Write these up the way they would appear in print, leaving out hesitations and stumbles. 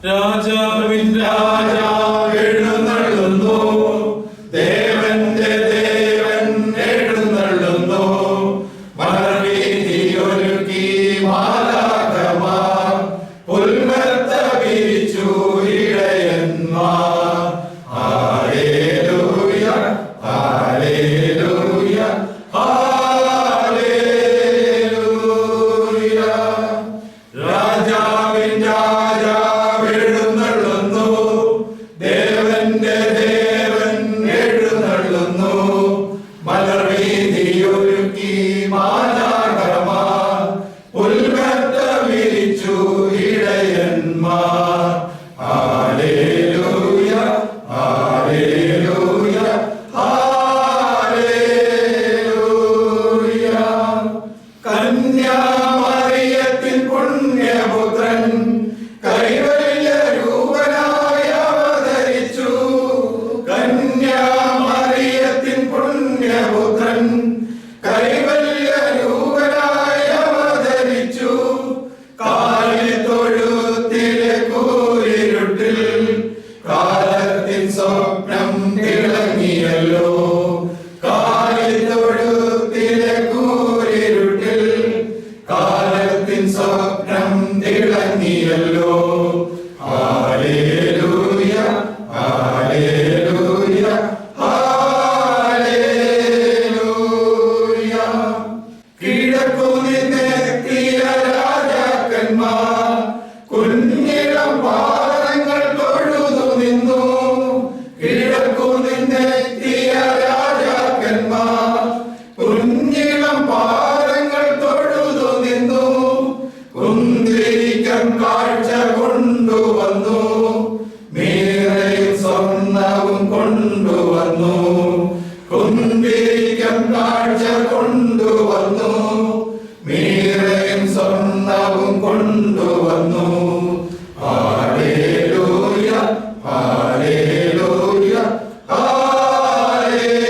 രാജാവിൻ രാജാവ് എഴുന്നള്ളുന്നു, ദേവന്റെ ദേവൻ എഴുന്നള്ളുന്നു. മലർവീഥിയൊരുക്കി മാലാഖമാർ, പുൽമെത്ത വിരിച്ചു ഇടയന്മാർ. ഹല്ലേലൂയ, ഹല്ലേലൂയ, ഹല്ലേലൂയ. രാജാവിൻ രാജാവ് എഴുന്നള്ളുന്നു, ദേവന്റെ ദേവൻ എഴുന്നള്ളുന്നു. മലർവീഥിയൊരുക്കി മാലാഖമാർ, പുൽമെത്ത വിരിച്ചു ഇടയന്മാർ. ഹല്ലേലൂയ, ഹല്ലേലൂയ, ഹല്ലേലൂയ. കന്യാമറിയത്തിൻ പുണ്യപുത്രൻ കൈവല്യരൂപനായി അവതരിച്ചു. കന്യാമറിയത്തിൻ പുണ്യപുത്രൻ കൈവല്യരൂപനായി അവതരിച്ചു. കാലിത്തൊഴുത്തിലെ കൂരിരുട്ടിൽ കാലത്തിൻ സ്വപ്നം തിളങ്ങിയല്ലോ. കാലിത്തൊഴുത്തിലെ കൂരിരുട്ടിൽ കാലത്തിൻ സ്വപ്നം തിളങ്ങിയല്ലോ. ഹല്ലേലൂയ, ഹല്ലേലൂയ, ഹല്ലേലൂയ. കിഴക്കുനിന്നെത്തിയ രാജാക്കന്മാർ കുഞ്ഞിളം പാദങ്ങൾ തൊഴുതു നിന്നു. കിഴക്കുനിന്നെത്തിയ രാജാക്കന്മാർ കുഞ്ഞിളം പാദങ്ങൾ തൊഴുതു നിന്നു. കുന്തിരിക്കം കാഴ്ച കൊണ്ടുവന്നു, മീറയും സ്വർണ്ണവും കൊണ്ടുവന്നു. കുന്തിരിക്കം കാഴ്ച കൊണ്ടുവന്നു, മീറയും സ്വർണ്ണവും കൊണ്ടുവന്നു. ഹല്ലേലൂയ, ഹല്ലേലൂയ, ഹല്ലേലൂയ.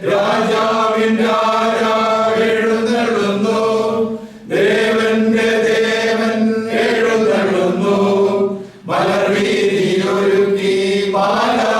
രാജാവിൻ രാജാവ് എഴുന്നള്ളുന്നു, ദേവന്റെ ദേവൻ എഴുന്നള്ളുന്നു. മലർവീഥിയൊരുക്കി മാലാഖമാർ,